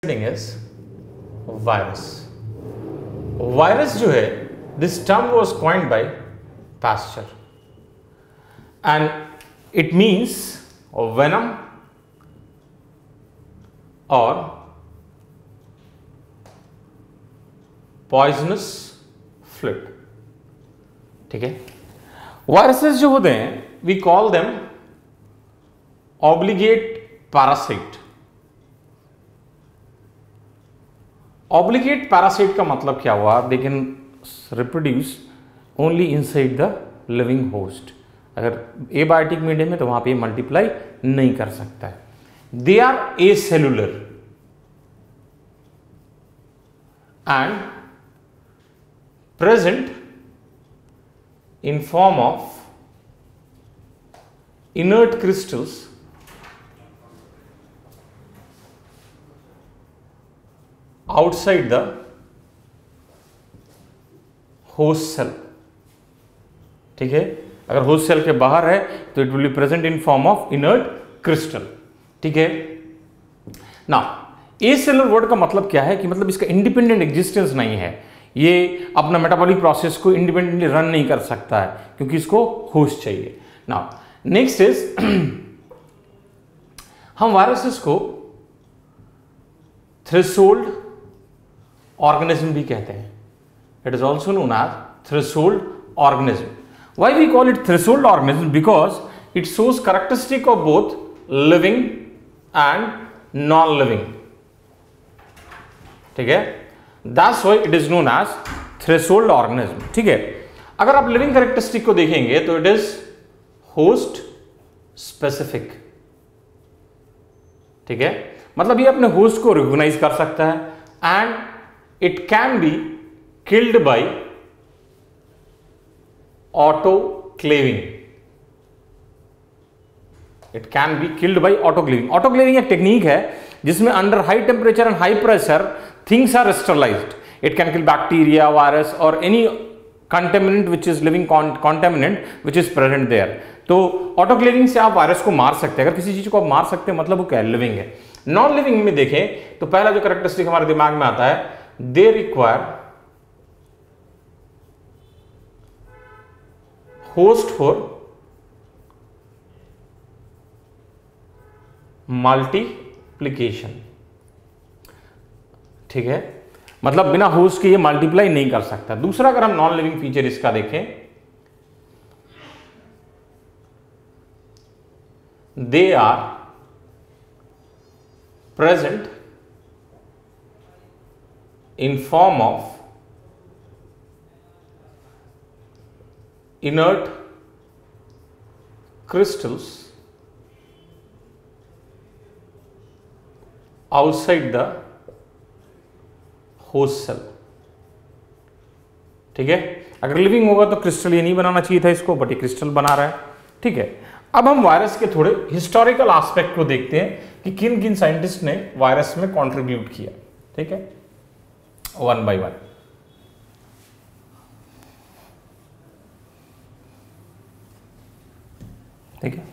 is virus. Virus जो है, this term was coined by Pasteur and it means venom or poisonous fluid. ठीक है, viruses जो होते हैं we call them obligate parasite. Obligate parasite का मतलब क्या हुआ? They can reproduce only inside the living host. अगर एबायोटिक मीडियम है तो वहां पे मल्टीप्लाई नहीं कर सकता है. They are acellular and present in form of inert crystals outside the host cell. ठीक है, अगर होस्ट सेल के बाहर है तो it will be present in form of inert crystal. ठीक है ना. एसेलुलर वर्ड का मतलब क्या है कि मतलब इसका इंडिपेंडेंट एग्जिस्टेंस नहीं है, ये अपना मेटाबॉलिक प्रोसेस को इंडिपेंडेंटली रन नहीं कर सकता है क्योंकि इसको होस्ट चाहिए. ना नेक्स्ट इज हम वायरसेस को थ्रेशोल्ड ऑर्गेनिज्म भी कहते हैं. It is also known as threshold organism. Why we call it threshold organism? Because it shows characteristic of both living and non living. ठीक है, that's why it is known as threshold organism. ठीक है, अगर आप living characteristic को देखेंगे तो it is host specific. ठीक है, मतलब ये अपने होस्ट को रिकॉग्नाइज कर सकता है and it can be killed by autoclaving. It can be killed by autoclaving. Autoclaving एक टेक्निक है जिसमें under high temperature and high pressure things are sterilised. It can kill bacteria, virus और any contaminant which is living contaminant which is present there. तो autoclaving से आप virus को मार सकते हैं. अगर किसी चीज को आप मार सकते हैं मतलब वो क्या लिविंग है. नॉन लिविंग में देखें तो पहला जो कैरेक्टरिस्टिक हमारे दिमाग में आता है, they require host for multiplication. ठीक है, मतलब बिना होस्ट के ये मल्टीप्लाई नहीं कर सकता. दूसरा अगर हम नॉन लिविंग फीचर इसका देखें, they are present in form of inert crystals outside the host cell. ठीक है, अगर लिविंग होगा तो क्रिस्टल ये नहीं बनाना चाहिए था इसको, बट ये क्रिस्टल बना रहा है. ठीक है, अब हम वायरस के थोड़े हिस्टोरिकल एस्पेक्ट को देखते हैं कि किन किन साइंटिस्ट ने वायरस में कंट्रीब्यूट किया. ठीक है, वन बाय वन. ठीक है,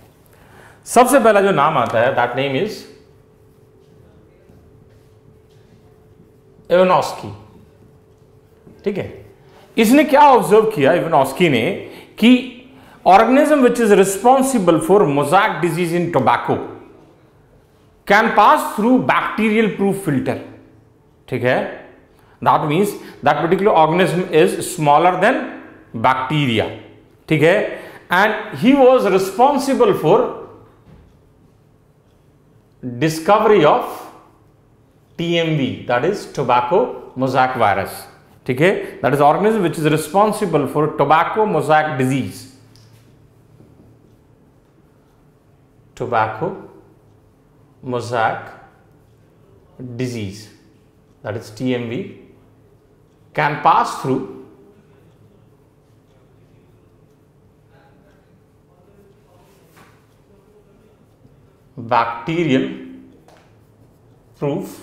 सबसे पहला जो नाम आता है दैट नेम इज इवानोस्की. ठीक है, इसने क्या ऑब्जर्व किया इवानोस्की ने कि organism which is responsible for mosaic disease in tobacco can pass through bacterial proof filter. ठीक है, that means that particular organism is smaller than bacteria. ठीक है, and he was responsible for discovery of TMV, that is tobacco mosaic virus. ठीक है, that is organism which is responsible for tobacco mosaic disease. Tobacco mosaic disease, that is TMV, can pass through bacterial proof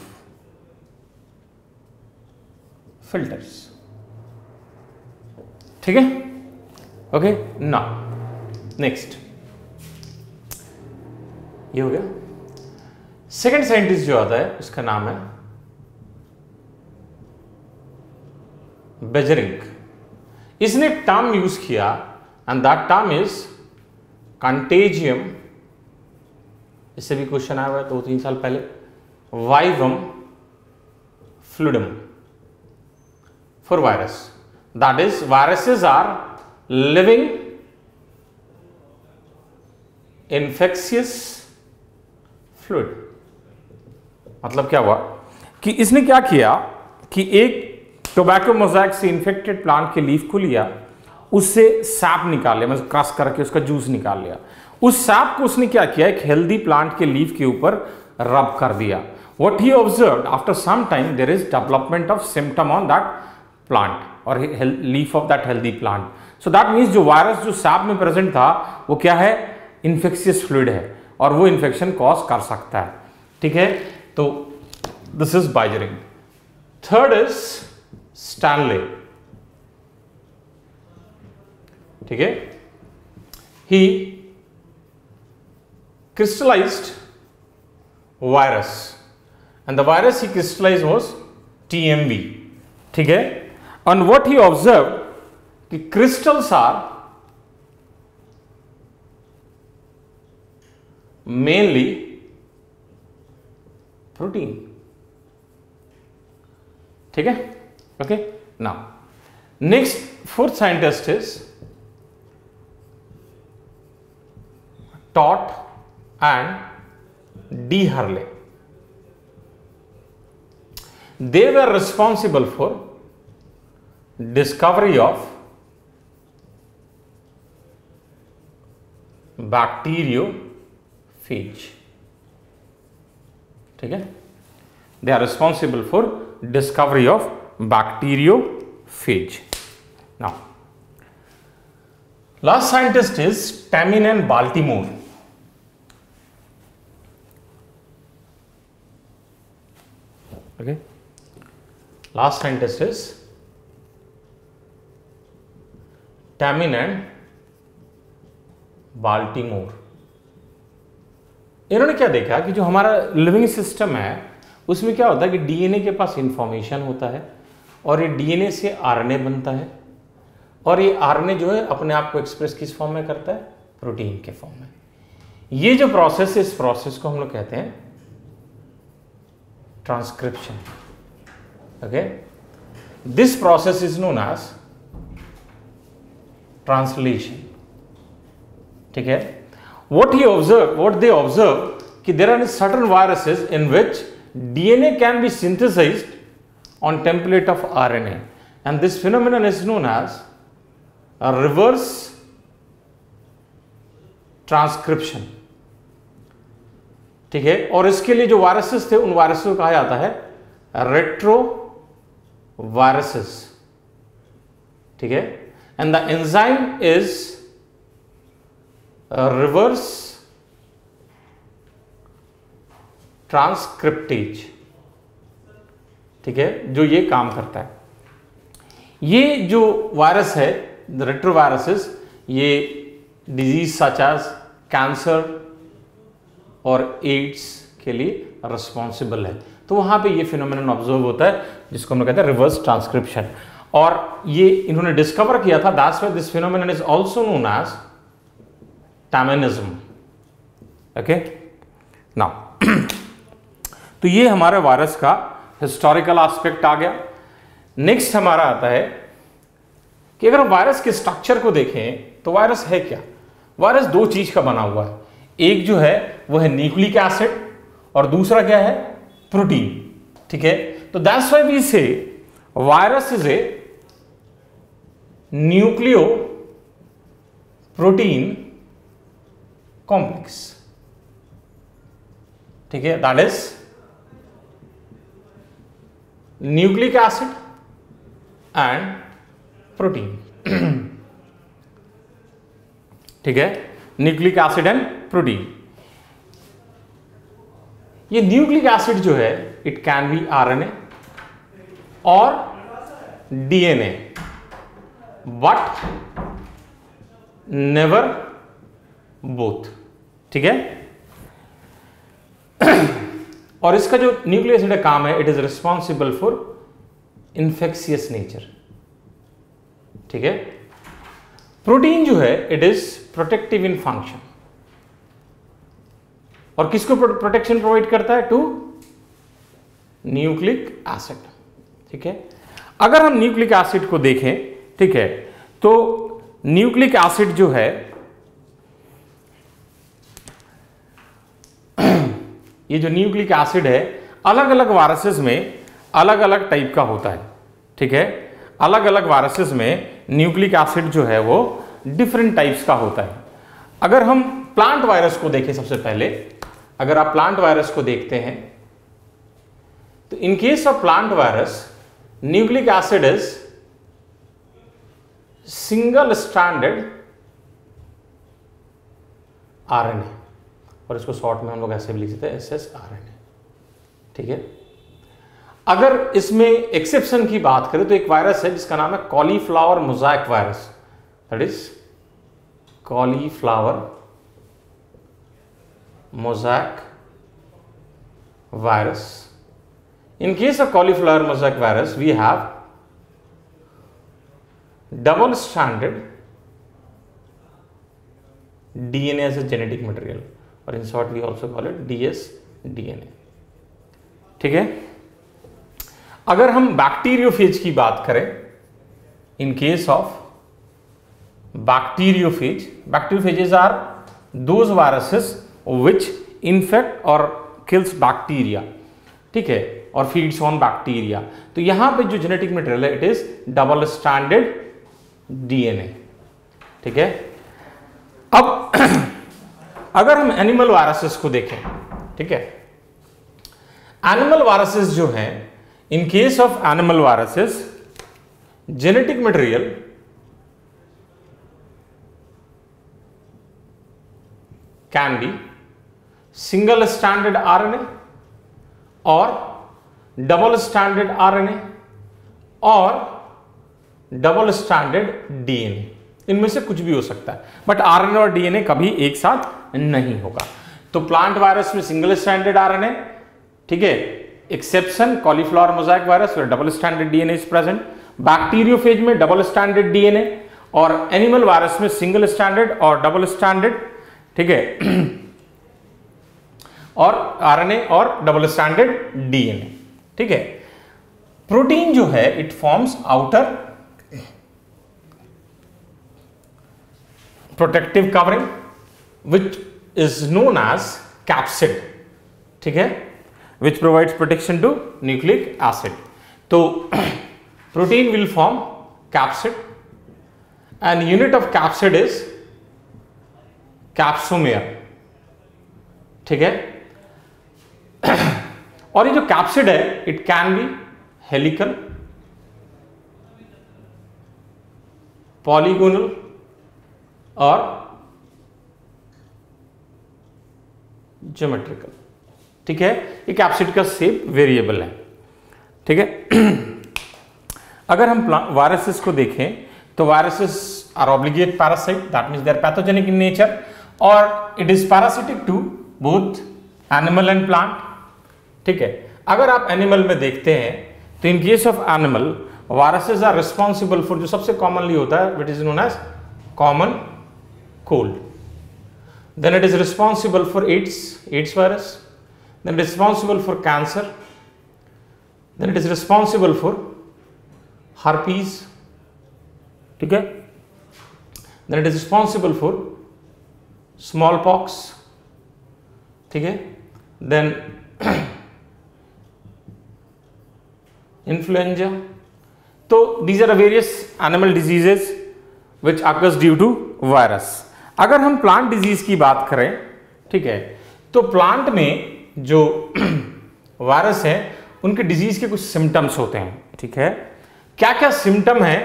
filters. ठीक है, okay. Now next ये हो गया. Second scientist जो आता है उसका नाम है बेजरिंग, इसने एक टर्म यूज किया and that term is contagium, इससे भी क्वेश्चन आया हुआ है 2-3 साल पहले, vivum fluidum for virus, that is viruses are living infectious fluid. मतलब क्या हुआ कि इसने क्या किया कि एक टोबैको मोज़ेक से इन्फेक्टेड प्लांट के लीफ को लिया, उससे सैप निकाल लिया, मतलब क्रश करके उसका जूस निकाल लिया, उस सैप को उसने क्या किया, एक हेल्दी प्लांट के लीफ के ऊपर रब कर दिया। What he observed, after some time there is development of symptom on that plant और leaf of that healthy plant. So that means जो वायरस जो सैप में प्रेजेंट था वो क्या है, इन्फेक्शियस फ्लूइड है और वो इन्फेक्शन कॉज कर सकता है। ठीक है, तो this is Beijerinck. Third is Stanley. ठीक है, ही crystallized virus and the virus he crystallized was TMV. ठीक है, and what he observed कि crystals are mainly protein. ठीक है, okay. Now next fourth scientist is Todd and D. Hurley. They were responsible for discovery of bacteriophage. ठीक है, they are responsible for discovery of bacteriophage. Now, last scientist is Tamin and Baltimore. Okay, last scientist is Tamin and Baltimore. इन्होंने क्या देखा कि जो हमारा living system है उसमें क्या होता है कि डीएनए के पास इंफॉर्मेशन होता है और ये डीएनए से आरएनए बनता है और ये आरएनए जो है अपने आप को एक्सप्रेस किस फॉर्म में करता है, प्रोटीन के फॉर्म में। ये जो प्रोसेस है इस प्रोसेस को हम लोग कहते हैं transcription. Okay, this process is known as translation. ठीक है, what they observe कि there are certain viruses in which DNA can be synthesized on template of RNA and this phenomenon is known as a reverse transcription. ठीक है, और इसके लिए जो viruses थे उन वायरसेस को कहा जाता है रेट्रो वायरसेस। ठीक है, and the enzyme is reverse transcriptase. ठीक है, जो ये काम करता है। ये जो वायरस है रेट्रो वायरसेस, ये डिजीज सच एज कैंसर और एड्स के लिए रिस्पॉन्सिबल है। तो वहां पे ये फिनोमेनन ऑब्जर्व होता है जिसको हम लोग कहते हैं रिवर्स ट्रांसक्रिप्शन, और ये इन्होंने डिस्कवर किया था। That's why this phenomenon is also known as taminism. Okay, now तो ये हमारे वायरस का हिस्टोरिकल एस्पेक्ट आ गया। नेक्स्ट हमारा आता है कि अगर हम वायरस के स्ट्रक्चर को देखें तो वायरस है क्या। वायरस दो चीज का बना हुआ है, एक जो है वो है न्यूक्लिक एसिड और दूसरा क्या है, प्रोटीन। ठीक है, तो दैट्स व्हाई वी से virus is a nucleo protein complex. ठीक है, that is nucleic acid and protein. ठीक है, न्यूक्लिक एसिड एंड प्रोटीन। ये न्यूक्लिक एसिड जो है इट कैन बी आरएनए और डीएनए, बट नेवर बोथ। ठीक है, और इसका जो न्यूक्लिक एसिड का काम है, it is responsible for infectious nature. ठीक है। प्रोटीन जो है it is protective in function, और किसको प्रोटेक्शन प्रोवाइड करता है? टू न्यूक्लिक एसिड, ठीक है। अगर हम न्यूक्लिक एसिड को देखें, ठीक है, तो न्यूक्लिक एसिड जो है ये जो न्यूक्लिक एसिड है अलग अलग वायरसेस में अलग अलग टाइप का होता है, ठीक है। अलग अलग वायरसेस में न्यूक्लिक एसिड जो है वो डिफरेंट टाइप्स का होता है। अगर हम प्लांट वायरस को देखें, सबसे पहले अगर आप प्लांट वायरस को देखते हैं तो in case of plant virus nucleic acid is single stranded RNA, और इसको शॉर्ट में हम लोग ऐसे भी लिख देते हैं SSRNA, ठीक है। अगर इसमें एक्सेप्शन की बात करें तो एक वायरस है जिसका नाम है cauliflower mosaic virus, that is cauliflower mosaic virus. In case of cauliflower mosaic virus, we have double stranded DNA as a genetic material, or in short we also call it dsDNA, ठीक है। अगर हम bacteriophage की बात करें, in case of bacteriophages are those viruses which infect or kills bacteria, ठीक है, और फीड्स ऑन बैक्टीरिया। तो यहां पे जो जेनेटिक मटेरियल है it is double stranded DNA, ठीक है। अब अगर हम एनिमल वायरसेस को देखें, ठीक है, एनिमल वायरसेस जो है, इन case of animal viruses genetic material can be single stranded RNA और डबल स्ट्रैंडेड आरएनए और डबल स्ट्रैंडेड डीएनए, इनमें से कुछ भी हो सकता है, बट आरएनए और डीएनए कभी एक साथ नहीं होगा। तो प्लांट वायरस में सिंगल स्ट्रैंडेड आरएनए, ठीक है, exception cauliflower mosaic virus where double stranded DNA is present, bacteriophage में डबल स्ट्रैंडेड डीएनए, और एनिमल वायरस में सिंगल स्ट्रैंडेड और डबल स्ट्रैंडेड, ठीक है, और आरएनए और डबल स्ट्रैंडेड डीएनए, ठीक है। प्रोटीन जो है it forms outer protective covering which is known as capsid, ठीक है, which provides protection to nucleic acid. तो protein will form capsid and unit of capsid is capsomere, ठीक है। और ये जो कैप्सिड है it can be helical, polygonal और ज्योमेट्रिकल, ठीक है। ये कैप्सिड का शेप वेरिएबल है, ठीक है। अगर हम वायरसेस को देखें तो viruses are obligate parasite, that means they are pathogenic in nature, और it is parasitic to both animal and plant, ठीक है। अगर आप एनिमल में देखते हैं तो in case of animal viruses are responsible for, जो सबसे कॉमनली होता है which is known as common cold, then it is responsible for AIDS virus, then it is responsible for cancer, then it is responsible for herpes, ठीक है, then it is responsible for smallpox, ठीक है, then influenza. तो these are various animal diseases which occurs due to virus. अगर हम plant disease की बात करें, ठीक है, तो प्लांट में जो वायरस है उनके डिजीज के कुछ सिम्टम्स होते हैं, ठीक है। क्या क्या सिम्टम है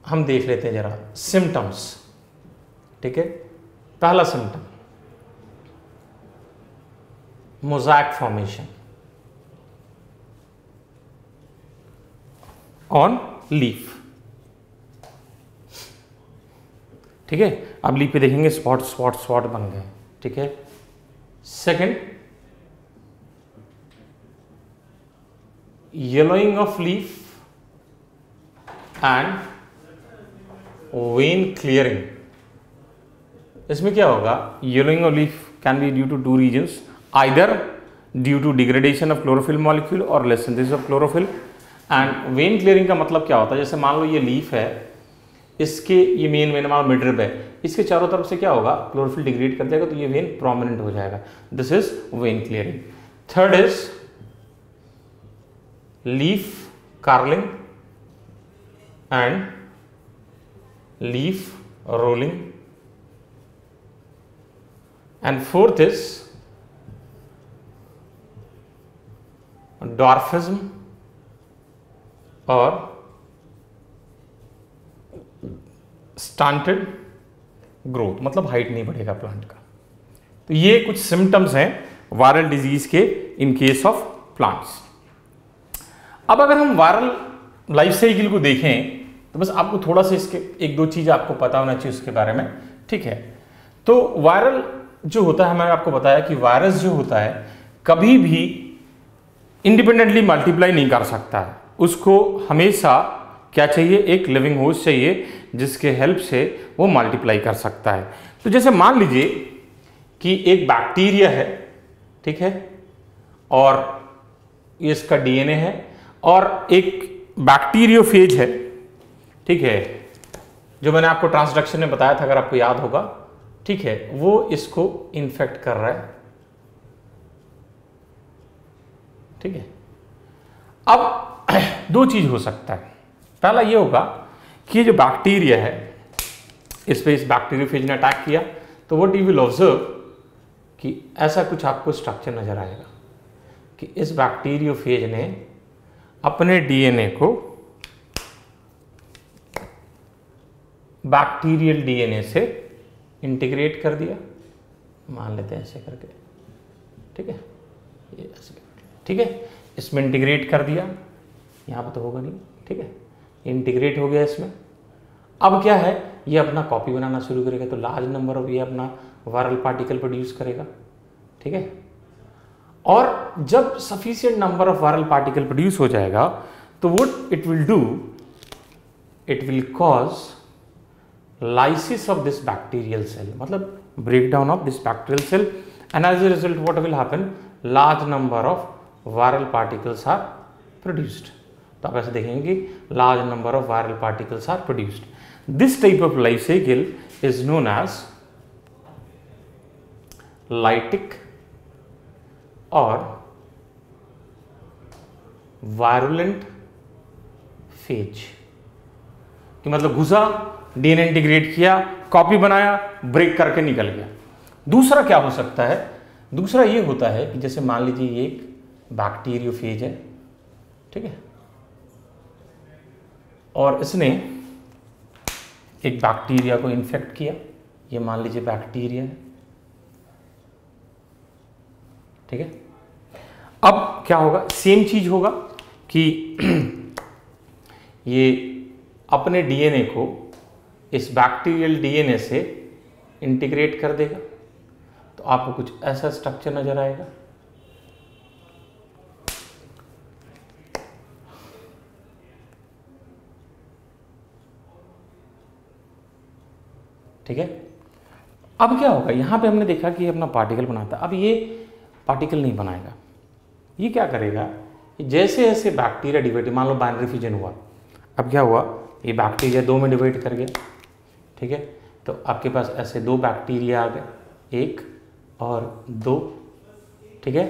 हम देख लेते हैं जरा, सिम्टम्स, ठीक है। पहला symptom mosaic formation on leaf, ठीक है। अब लीफ पे देखेंगे स्पॉट स्पॉट स्पॉट बन गए, ठीक है। Second, yellowing of leaf and vein clearing. इसमें क्या होगा, yellowing of leaf can be due to two reasons, either due to degradation of chlorophyll molecule और less synthesis of chlorophyll. And vein clearing का मतलब क्या होता है, जैसे मान लो ये लीफ है, इसके ये मेन वेन हमारा मिडरिब है, इसके चारों तरफ से क्या होगा, क्लोरोफिल डिग्रेड कर देगा तो ये वेन प्रोमिनेंट हो जाएगा, this is when clearing. Third is leaf curling and leaf rolling, and fourth is dwarfism और stunted growth, मतलब हाइट नहीं बढ़ेगा प्लांट का। तो ये कुछ सिम्टम्स हैं वायरल डिजीज के इन केस ऑफ प्लांट्स। अब अगर हम वायरल लाइफ साइकिल को देखें तो बस आपको थोड़ा सा इसके एक दो चीज आपको पता होना चाहिए उसके बारे में, ठीक है। तो वायरल जो होता है, मैंने आपको बताया कि वायरस जो होता है कभी भी इंडिपेंडेंटली मल्टीप्लाई नहीं कर सकता है, उसको हमेशा क्या चाहिए, एक लिविंग होस्ट चाहिए जिसके हेल्प से वो मल्टीप्लाई कर सकता है। तो जैसे मान लीजिए कि एक बैक्टीरिया है, ठीक है, और ये इसका डीएनए है और एक बैक्टीरियोफेज है, ठीक है, जो मैंने आपको ट्रांसडक्शन में बताया था अगर आपको याद होगा, ठीक है, वो इसको इन्फेक्ट कर रहा है, ठीक है। अब दो चीज हो सकता है, पहला ये होगा कि ये जो बैक्टीरिया है इस पे इस बैक्टीरियोफेज ने अटैक किया तो व्हाट यू विल ऑब्जर्व कि ऐसा कुछ आपको स्ट्रक्चर नजर आएगा कि इस बैक्टीरियोफेज ने अपने डीएनए को बैक्टीरियल डीएनए से इंटीग्रेट कर दिया, मान लेते हैं ऐसे करके, ठीक है, ये ऐसे, ठीक है, इसमें इंटीग्रेट कर दिया, यहाँ पे तो होगा नहीं, ठीक है, इंटीग्रेट हो गया इसमें। अब क्या है, ये अपना कॉपी बनाना शुरू करेगा, तो लार्ज नंबर ऑफ ये अपना वायरल पार्टिकल प्रोड्यूस करेगा, ठीक है। और जब sufficient number of viral particle produce हो जाएगा तो what it will do, it will cause lysis of this bacterial cell, मतलब breakdown of this bacterial cell, and as a result what will happen, large number of viral particles are produced। तो आप ऐसे देखेंगे large number of viral particles are produced। This type of life cycle is known as lytic or virulent phase, कि मतलब घुसा, DNA integrate किया, copy बनाया, break करके निकल गया। दूसरा क्या हो सकता है, दूसरा ये होता है कि जैसे मान लीजिए ये एक बैक्टीरियोफेज है, ठीक है, और इसने एक बैक्टीरिया को इन्फेक्ट किया, ये मान लीजिए बैक्टीरिया है, ठीक है। अब क्या होगा, सेम चीज होगा कि ये अपने डीएनए को इस बैक्टीरियल डीएनए से इंटीग्रेट कर देगा, तो आपको कुछ ऐसा स्ट्रक्चर नजर आएगा, ठीक है। अब क्या होगा, यहां पे हमने देखा कि ये अपना पार्टिकल बनाता है, अब ये पार्टिकल नहीं बनाएगा, ये क्या करेगा, जैसे जैसे बैक्टीरिया डिवाइड, मान लो बाइनरी फ्यूजन हुआ, अब क्या हुआ, ये बैक्टीरिया दो में डिवाइड कर गया, ठीक है, तो आपके पास ऐसे दो बैक्टीरिया आ गए, एक और दो, ठीक है,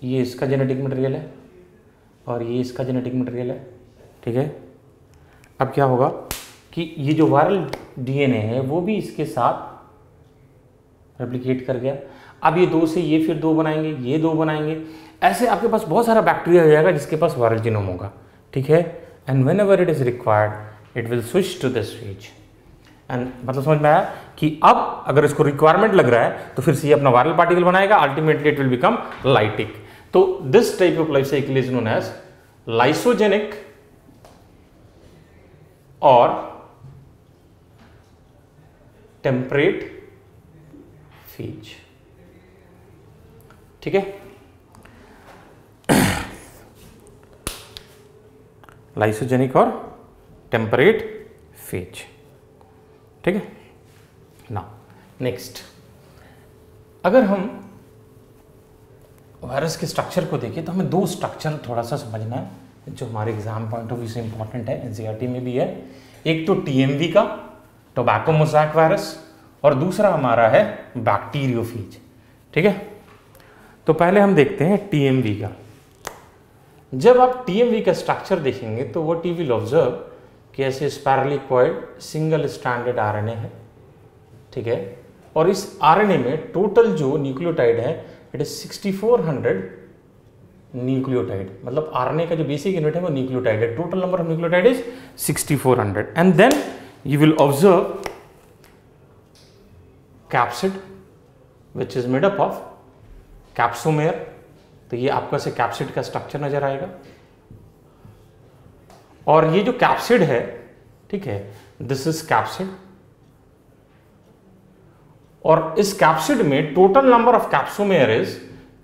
ये इसका जेनेटिक मटेरियल है और ये इसका जेनेटिक मटेरियल है, ठीक है। अब क्या होगा कि ये जो वायरल डीएनए है वो भी इसके साथ रेप्लिकेट कर गया, अब ये दो से ये फिर दो बनाएंगे, ये दो बनाएंगे, ऐसे आपके पास बहुत सारा बैक्टीरिया हो जाएगा जिसके पास वायरल जीनोम होगा, ठीक है। And whenever it is required it will switch to this phase, and मतलब समझ में आया कि अब अगर इसको रिक्वायरमेंट लग रहा है तो फिर से ये अपना वायरल पार्टिकल बनाएगा, ultimately it will become lytic. तो this type of life cycle is known as lysogenic और टेम्परेट फेज, ठीक है। लाइसोजेनिक और टेम्परेट फेज। ठीक है ना। नेक्स्ट, अगर हम वायरस के स्ट्रक्चर को देखें तो हमें दो स्ट्रक्चर थोड़ा सा समझना है जो हमारे एग्जाम पॉइंट ऑफ व्यू से इंपॉर्टेंट है, एनसीईआरटी में भी है। एक तो टीएमवी का, टोबैको मोज़ैक वायरस, और दूसरा हमारा है बैक्टीरियोफेज। ठीक है, तो पहले हम देखते हैं टीएमवी का। जब आप टीएमवी का स्ट्रक्चर देखेंगे तो व्हाट यू विल ऑब्जर्व कि ऐसे spirally coiled single stranded RNA है। ठीक है, और इस आरएनए में टोटल जो न्यूक्लियोटाइड है इट इज 6400 न्यूक्लियोटाइड, मतलब आरएनए का जो बेसिक यूनिट है वो न्यूक्लियोटाइड है। Total number of nucleotide is 6400 and then you will observe capsid which is made up of capsomere. तो ये आपको ऐसे कैप्सिड का स्ट्रक्चर नजर आएगा, और ये जो कैप्सिड है, ठीक है, दिस इज कैप्सिड, और इस कैप्सिड में total number of capsomere is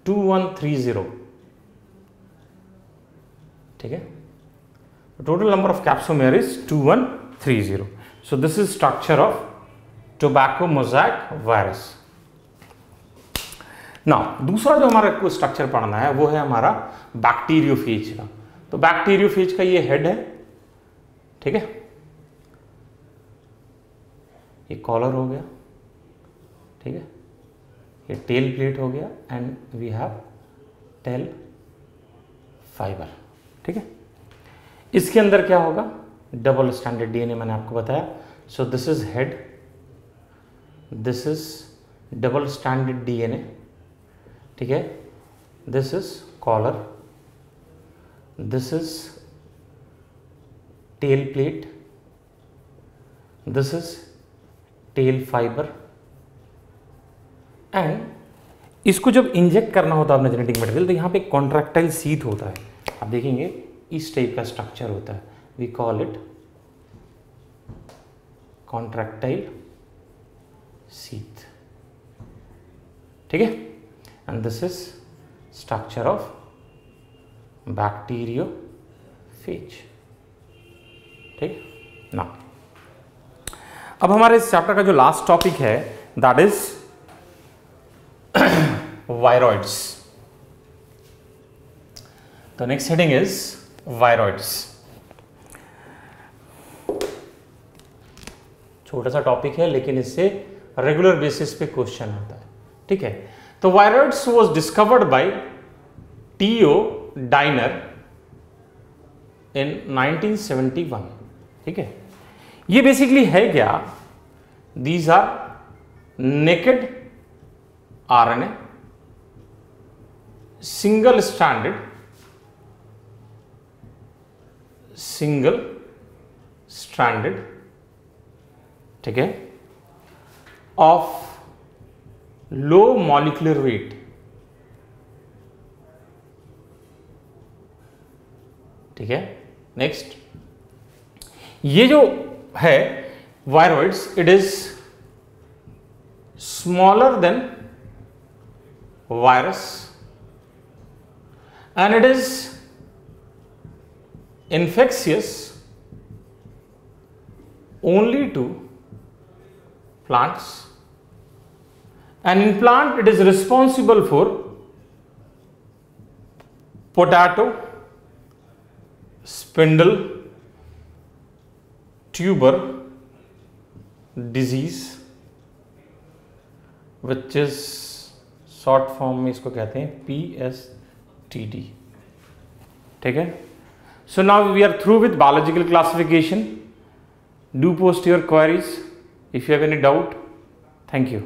2130। ठीक है, total number of capsomere is 2130। So this is structure of tobacco mosaic virus. ना दूसरा जो हमारा को स्ट्रक्चर पढ़ना है वो है हमारा बैक्टीरियोफेज का। तो बैक्टीरियोफेज का ये हेड है, ठीक है, ये कॉलर हो गया, ठीक है, ये टेल प्लेट हो गया, and we have tail fibre. ठीक है, इसके अंदर क्या होगा, डबल स्टैंडर्ड डीएनए मैंने आपको बताया। So this is head, this is double standard DNA, ठीक है, this is collar, this is tail plate, this is tail fibre, and इसको जब इंजेक्ट करना होता है अपना जेनेटिक मटेरियल तो यहाँ पे कॉन्ट्रैक्टाइल सीथ होता है। आप देखेंगे इस टाइप का स्ट्रक्चर होता है, we call it contractile sheath. ठीक है, and this is structure of bacteriophage. ठीक ना, अब हमारे इस चैप्टर का जो लास्ट टॉपिक है दैट इज वायरॉइड्स। तो नेक्स्ट हेडिंग इज वायरॉइड्स। छोटा सा टॉपिक है लेकिन इससे रेगुलर बेसिस पे क्वेश्चन आता है। ठीक है, तो viroids was discovered by TO Diener in 1971। ठीक है, ये बेसिकली है क्या, these are naked RNA, single stranded ठीक है, of low molecular weight। ठीक है, नेक्स्ट, ये जो है viroids, it is smaller than virus and it is infectious only to plants, and in plant it is responsible for potato, spindle, tuber disease, which is short form में इसको कहते हैं PSTD। ठीक है, so now we are through with biological classification. Do post your queries if you have any doubt. Thank you.